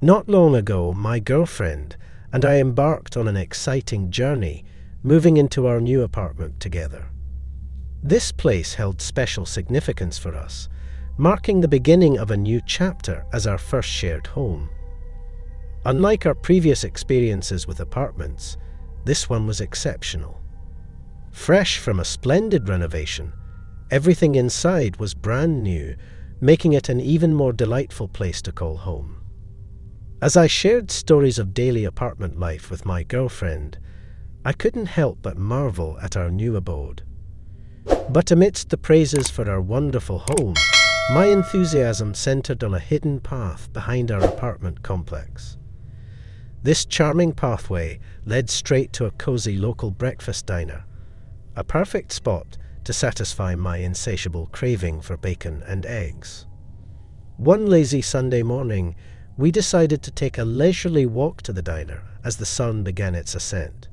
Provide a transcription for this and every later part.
Not long ago, my girlfriend and I embarked on an exciting journey, moving into our new apartment together. This place held special significance for us, marking the beginning of a new chapter as our first shared home. Unlike our previous experiences with apartments, this one was exceptional. Fresh from a splendid renovation, everything inside was brand new, making it an even more delightful place to call home. As I shared stories of daily apartment life with my girlfriend, I couldn't help but marvel at our new abode. But amidst the praises for our wonderful home, my enthusiasm centered on a hidden path behind our apartment complex. This charming pathway led straight to a cozy local breakfast diner, a perfect spot to satisfy my insatiable craving for bacon and eggs. One lazy Sunday morning, we decided to take a leisurely walk to the diner as the sun began its ascent.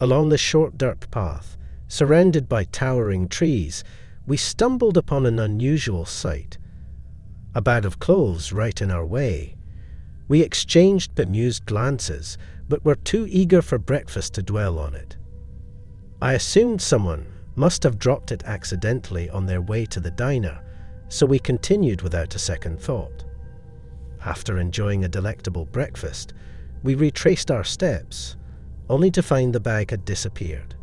Along the short dirt path, surrounded by towering trees, we stumbled upon an unusual sight. A bag of clothes right in our way. We exchanged bemused glances, but were too eager for breakfast to dwell on it. I assumed someone must have dropped it accidentally on their way to the diner, so we continued without a second thought. After enjoying a delectable breakfast, we retraced our steps, only to find the bag had disappeared.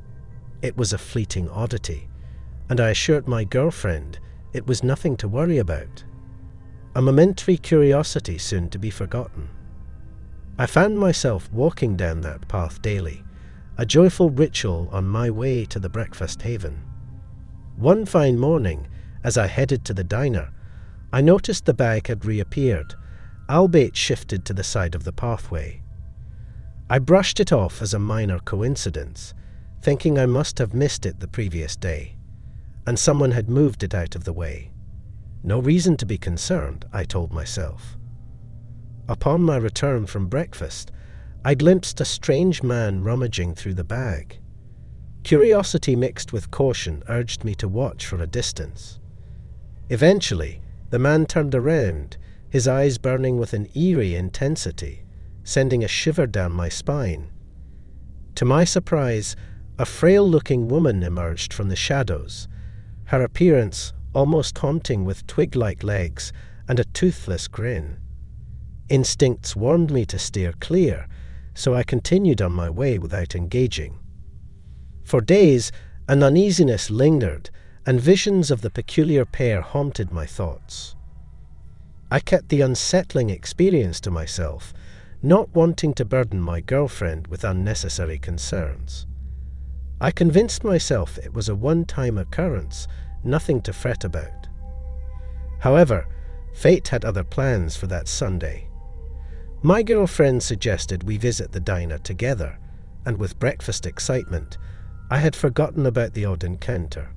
It was a fleeting oddity, and I assured my girlfriend it was nothing to worry about. A momentary curiosity soon to be forgotten. I found myself walking down that path daily, a joyful ritual on my way to the breakfast haven. One fine morning, as I headed to the diner, I noticed the bag had reappeared, albeit shifted to the side of the pathway. I brushed it off as a minor coincidence, thinking I must have missed it the previous day, and someone had moved it out of the way. No reason to be concerned, I told myself. Upon my return from breakfast, I glimpsed a strange man rummaging through the bag. Curiosity mixed with caution urged me to watch from a distance. Eventually, the man turned around, his eyes burning with an eerie intensity, sending a shiver down my spine. To my surprise, a frail-looking woman emerged from the shadows, her appearance almost haunting with twig-like legs and a toothless grin. Instincts warned me to steer clear, so I continued on my way without engaging. For days, an uneasiness lingered, and visions of the peculiar pair haunted my thoughts. I kept the unsettling experience to myself, not wanting to burden my girlfriend with unnecessary concerns. I convinced myself it was a one-time occurrence, nothing to fret about. However, fate had other plans for that Sunday. My girlfriend suggested we visit the diner together, and with breakfast excitement, I had forgotten about the odd encounter.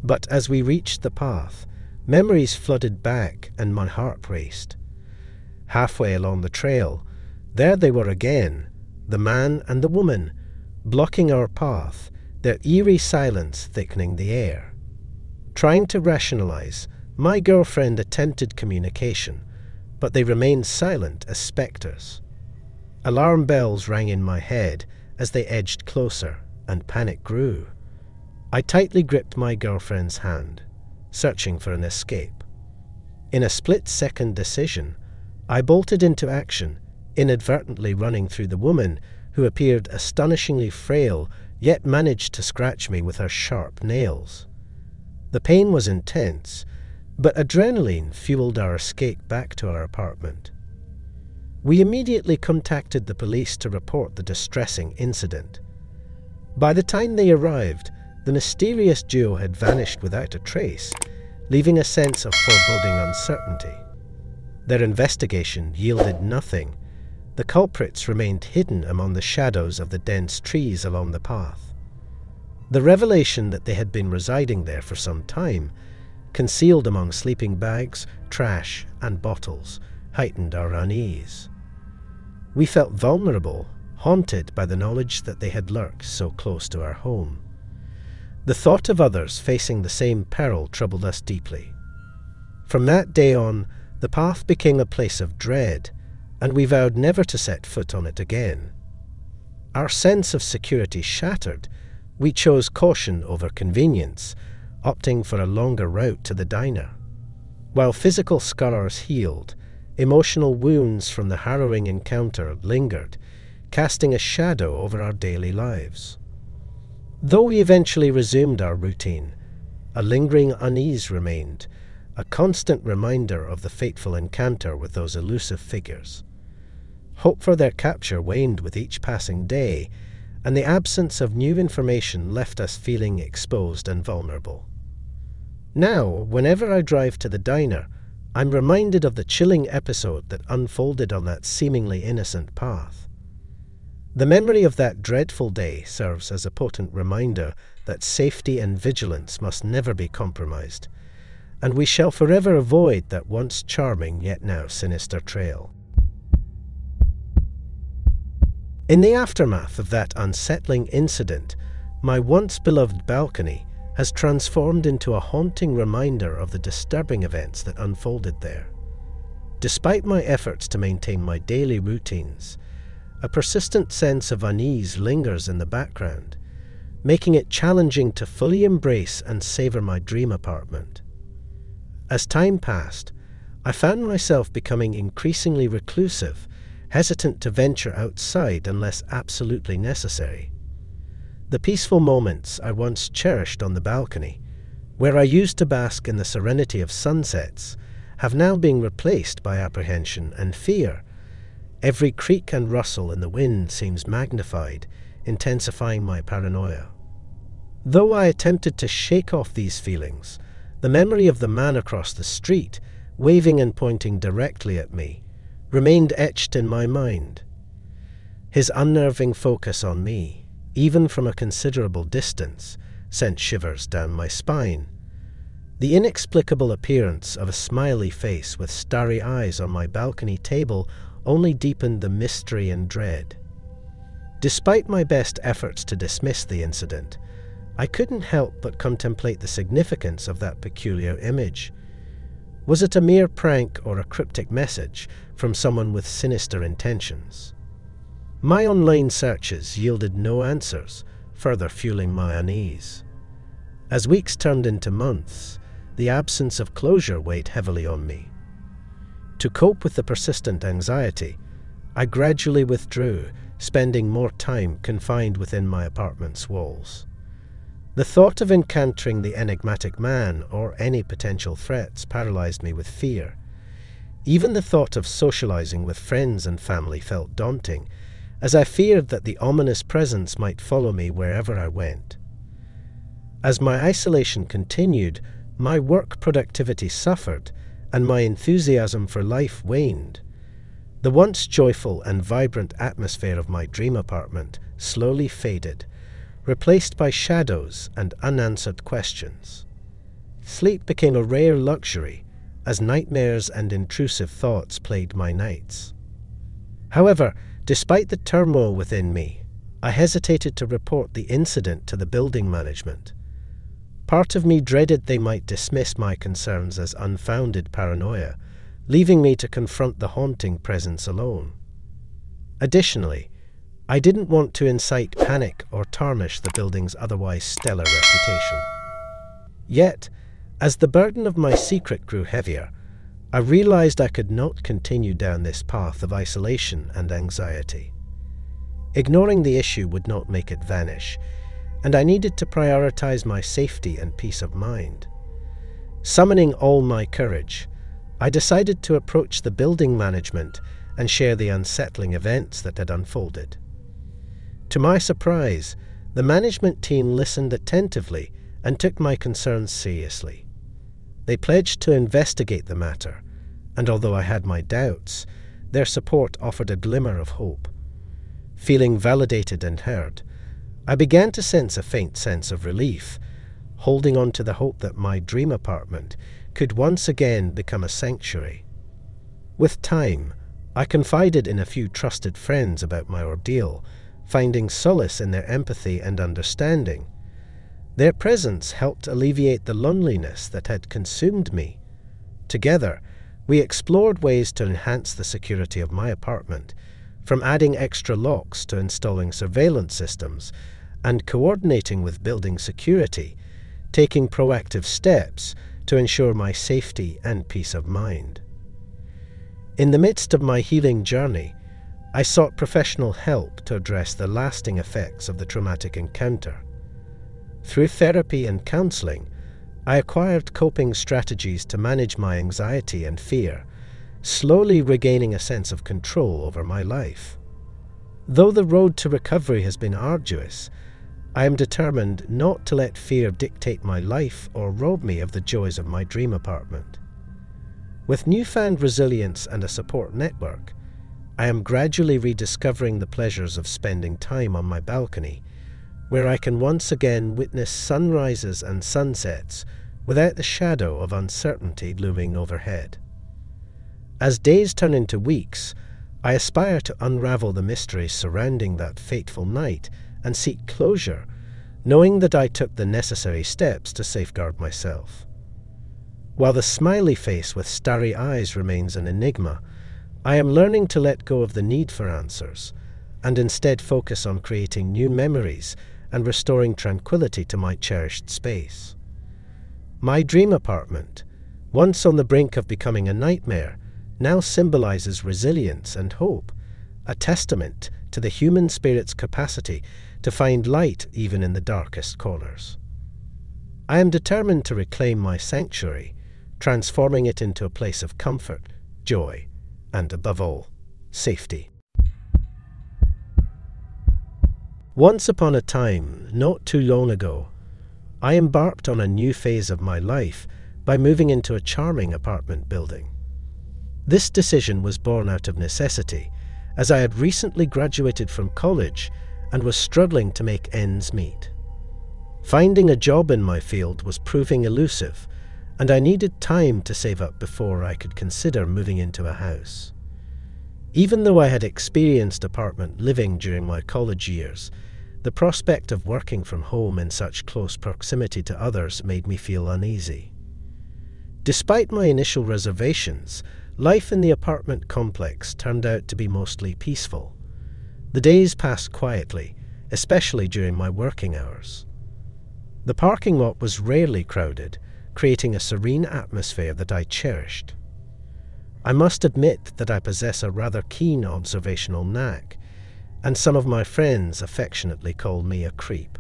But as we reached the path, memories flooded back and my heart raced. Halfway along the trail, there they were again, the man and the woman, blocking our path, their eerie silence thickening the air. Trying to rationalize, my girlfriend attempted communication, but they remained silent as specters. Alarm bells rang in my head as they edged closer, and panic grew. I tightly gripped my girlfriend's hand, searching for an escape. In a split-second decision, I bolted into action, inadvertently running through the woman who appeared astonishingly frail, yet managed to scratch me with her sharp nails. The pain was intense, but adrenaline fueled our escape back to our apartment. We immediately contacted the police to report the distressing incident. By the time they arrived, the mysterious duo had vanished without a trace, leaving a sense of foreboding uncertainty. Their investigation yielded nothing. The culprits remained hidden among the shadows of the dense trees along the path. The revelation that they had been residing there for some time, concealed among sleeping bags, trash, and bottles, heightened our unease. We felt vulnerable, haunted by the knowledge that they had lurked so close to our home. The thought of others facing the same peril troubled us deeply. From that day on, the path became a place of dread, and we vowed never to set foot on it again. Our sense of security shattered, we chose caution over convenience, opting for a longer route to the diner. While physical scars healed, emotional wounds from the harrowing encounter lingered, casting a shadow over our daily lives. Though we eventually resumed our routine, a lingering unease remained, a constant reminder of the fateful encounter with those elusive figures. Hope for their capture waned with each passing day, and the absence of new information left us feeling exposed and vulnerable. Now, whenever I drive to the diner, I'm reminded of the chilling episode that unfolded on that seemingly innocent path. The memory of that dreadful day serves as a potent reminder that safety and vigilance must never be compromised, and we shall forever avoid that once charming yet now sinister trail. In the aftermath of that unsettling incident, my once beloved balcony has transformed into a haunting reminder of the disturbing events that unfolded there. Despite my efforts to maintain my daily routines, a persistent sense of unease lingers in the background, making it challenging to fully embrace and savor my dream apartment. As time passed, I found myself becoming increasingly reclusive, hesitant to venture outside unless absolutely necessary. The peaceful moments I once cherished on the balcony, where I used to bask in the serenity of sunsets, have now been replaced by apprehension and fear. Every creak and rustle in the wind seems magnified, intensifying my paranoia. Though I attempted to shake off these feelings, the memory of the man across the street, waving and pointing directly at me, remained etched in my mind. His unnerving focus on me, even from a considerable distance, sent shivers down my spine. The inexplicable appearance of a smiley face with starry eyes on my balcony table only deepened the mystery and dread. Despite my best efforts to dismiss the incident, I couldn't help but contemplate the significance of that peculiar image. Was it a mere prank or a cryptic message from someone with sinister intentions? My online searches yielded no answers, further fueling my unease. As weeks turned into months, the absence of closure weighed heavily on me. To cope with the persistent anxiety, I gradually withdrew, spending more time confined within my apartment's walls. The thought of encountering the enigmatic man or any potential threats paralyzed me with fear. Even the thought of socializing with friends and family felt daunting, as I feared that the ominous presence might follow me wherever I went. As my isolation continued, my work productivity suffered, and my enthusiasm for life waned. The once joyful and vibrant atmosphere of my dream apartment slowly faded, replaced by shadows and unanswered questions. Sleep became a rare luxury, as nightmares and intrusive thoughts plagued my nights. However, despite the turmoil within me, I hesitated to report the incident to the building management. Part of me dreaded they might dismiss my concerns as unfounded paranoia, leaving me to confront the haunting presence alone. Additionally, I didn't want to incite panic or tarnish the building's otherwise stellar reputation. Yet, as the burden of my secret grew heavier, I realized I could not continue down this path of isolation and anxiety. Ignoring the issue would not make it vanish, and I needed to prioritize my safety and peace of mind. Summoning all my courage, I decided to approach the building management and share the unsettling events that had unfolded. To my surprise, the management team listened attentively and took my concerns seriously. They pledged to investigate the matter, and although I had my doubts, their support offered a glimmer of hope. Feeling validated and heard, I began to sense a faint sense of relief, holding on to the hope that my dream apartment could once again become a sanctuary. With time, I confided in a few trusted friends about my ordeal, finding solace in their empathy and understanding. Their presence helped alleviate the loneliness that had consumed me. Together, We explored ways to enhance the security of my apartment, from adding extra locks to installing surveillance systems and coordinating with building security, taking proactive steps to ensure my safety and peace of mind. In the midst of my healing journey, I sought professional help to address the lasting effects of the traumatic encounter. Through therapy and counseling, I acquired coping strategies to manage my anxiety and fear, slowly regaining a sense of control over my life. Though the road to recovery has been arduous, I am determined not to let fear dictate my life or rob me of the joys of my dream apartment. With newfound resilience and a support network, I am gradually rediscovering the pleasures of spending time on my balcony, where I can once again witness sunrises and sunsets without the shadow of uncertainty looming overhead. As days turn into weeks, I aspire to unravel the mysteries surrounding that fateful night and seek closure, knowing that I took the necessary steps to safeguard myself. While the smiley face with starry eyes remains an enigma, I am learning to let go of the need for answers and instead focus on creating new memories and restoring tranquility to my cherished space. My dream apartment, once on the brink of becoming a nightmare, now symbolizes resilience and hope, a testament to the human spirit's capacity to find light even in the darkest corners. I am determined to reclaim my sanctuary, transforming it into a place of comfort, joy, and above all, safety. Once upon a time, not too long ago, I embarked on a new phase of my life by moving into a charming apartment building. This decision was born out of necessity, as I had recently graduated from college and was struggling to make ends meet. Finding a job in my field was proving elusive, and I needed time to save up before I could consider moving into a house. Even though I had experienced apartment living during my college years, the prospect of working from home in such close proximity to others made me feel uneasy. Despite my initial reservations, life in the apartment complex turned out to be mostly peaceful. The days passed quietly, especially during my working hours. The parking lot was rarely crowded, creating a serene atmosphere that I cherished. I must admit that I possess a rather keen observational knack, and some of my friends affectionately call me a creep.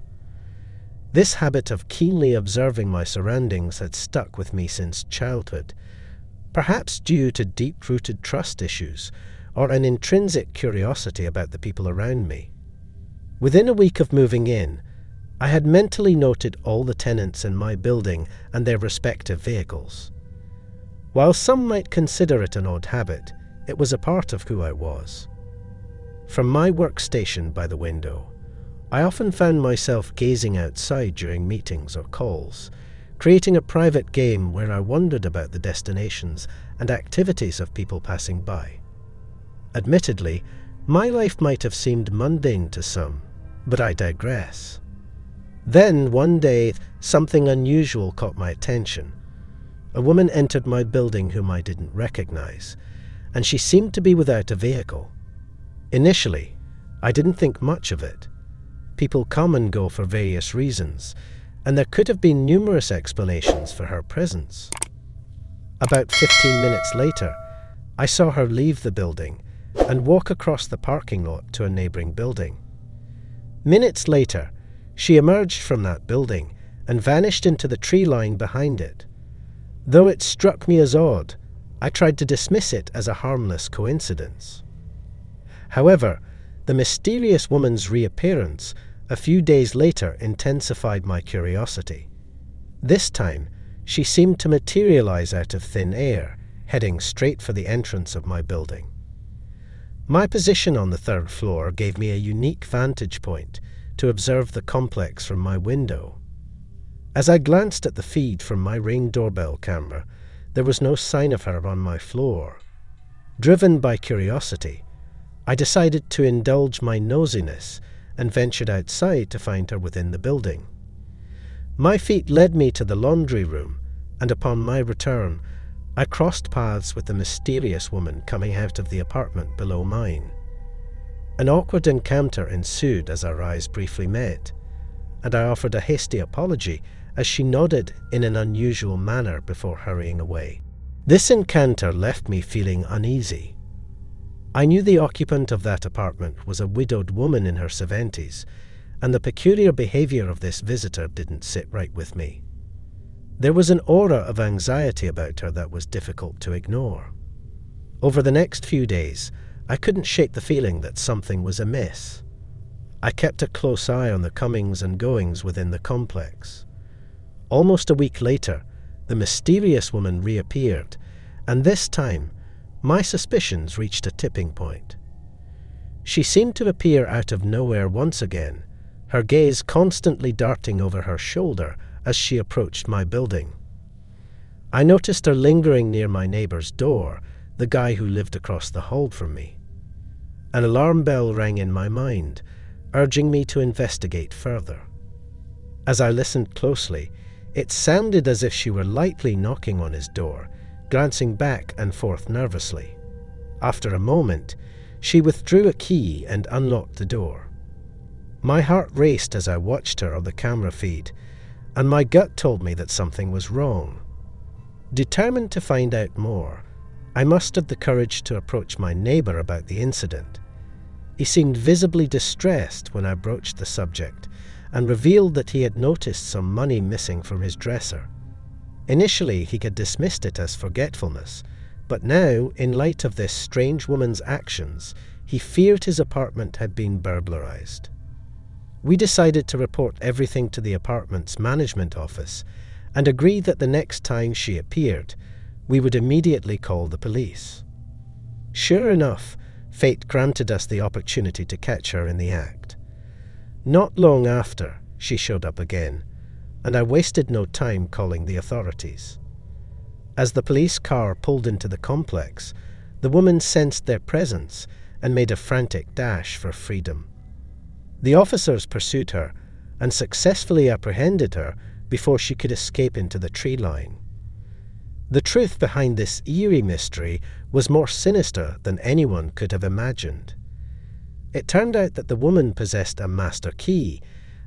This habit of keenly observing my surroundings had stuck with me since childhood, perhaps due to deep-rooted trust issues or an intrinsic curiosity about the people around me. Within a week of moving in, I had mentally noted all the tenants in my building and their respective vehicles. While some might consider it an odd habit, it was a part of who I was. From my workstation by the window, I often found myself gazing outside during meetings or calls, creating a private game where I wondered about the destinations and activities of people passing by. Admittedly, my life might have seemed mundane to some, but I digress. Then, one day, something unusual caught my attention. A woman entered my building whom I didn't recognize, and she seemed to be without a vehicle. Initially, I didn't think much of it. People come and go for various reasons, and there could have been numerous explanations for her presence. About 15 minutes later, I saw her leave the building and walk across the parking lot to a neighboring building. Minutes later, she emerged from that building and vanished into the tree line behind it. Though it struck me as odd, I tried to dismiss it as a harmless coincidence. However, the mysterious woman's reappearance a few days later intensified my curiosity. This time, she seemed to materialize out of thin air, heading straight for the entrance of my building. My position on the third floor gave me a unique vantage point to observe the complex from my window. As I glanced at the feed from my Ring doorbell camera, there was no sign of her on my floor. Driven by curiosity, I decided to indulge my nosiness and ventured outside to find her within the building. My feet led me to the laundry room, and upon my return, I crossed paths with the mysterious woman coming out of the apartment below mine. An awkward encounter ensued as our eyes briefly met, and I offered a hasty apology as she nodded in an unusual manner before hurrying away. This encounter left me feeling uneasy. I knew the occupant of that apartment was a widowed woman in her 70s, and the peculiar behavior of this visitor didn't sit right with me. There was an aura of anxiety about her that was difficult to ignore. Over the next few days, I couldn't shake the feeling that something was amiss. I kept a close eye on the comings and goings within the complex. Almost a week later, the mysterious woman reappeared, and this time, my suspicions reached a tipping point. She seemed to appear out of nowhere once again, her gaze constantly darting over her shoulder as she approached my building. I noticed her lingering near my neighbor's door, the guy who lived across the hall from me. An alarm bell rang in my mind, urging me to investigate further. As I listened closely, it sounded as if she were lightly knocking on his door, glancing back and forth nervously. After a moment, she withdrew a key and unlocked the door. My heart raced as I watched her on the camera feed, and my gut told me that something was wrong. Determined to find out more, I mustered the courage to approach my neighbor about the incident. He seemed visibly distressed when I broached the subject and revealed that he had noticed some money missing from his dresser. Initially, he had dismissed it as forgetfulness, but now, in light of this strange woman's actions, he feared his apartment had been burglarized. We decided to report everything to the apartment's management office and agreed that the next time she appeared, we would immediately call the police. Sure enough, fate granted us the opportunity to catch her in the act. Not long after, she showed up again, and I wasted no time calling the authorities. As the police car pulled into the complex, the woman sensed their presence and made a frantic dash for freedom. The officers pursued her and successfully apprehended her before she could escape into the tree line. The truth behind this eerie mystery was more sinister than anyone could have imagined. It turned out that the woman possessed a master key,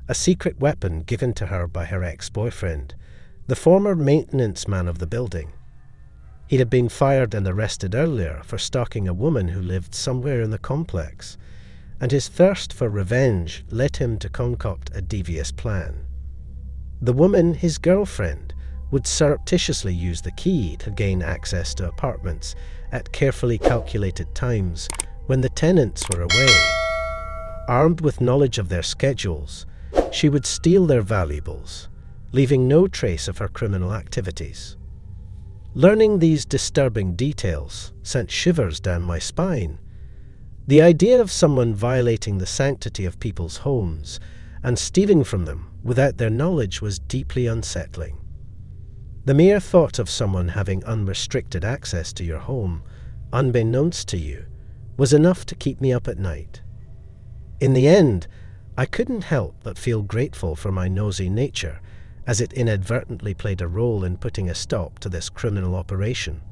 a secret weapon given to her by her ex-boyfriend, the former maintenance man of the building. He had been fired and arrested earlier for stalking a woman who lived somewhere in the complex, and his thirst for revenge led him to concoct a devious plan. The woman, his girlfriend, would surreptitiously use the key to gain access to apartments at carefully calculated times when the tenants were away. Armed with knowledge of their schedules, she would steal their valuables, leaving no trace of her criminal activities. Learning these disturbing details sent shivers down my spine. The idea of someone violating the sanctity of people's homes and stealing from them without their knowledge was deeply unsettling. The mere thought of someone having unrestricted access to your home, unbeknownst to you, was enough to keep me up at night. In the end, I couldn't help but feel grateful for my nosy nature, as it inadvertently played a role in putting a stop to this criminal operation.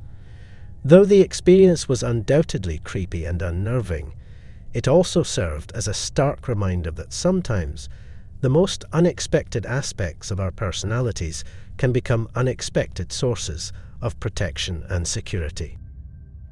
Though the experience was undoubtedly creepy and unnerving, it also served as a stark reminder that sometimes the most unexpected aspects of our personalities can become unexpected sources of protection and security.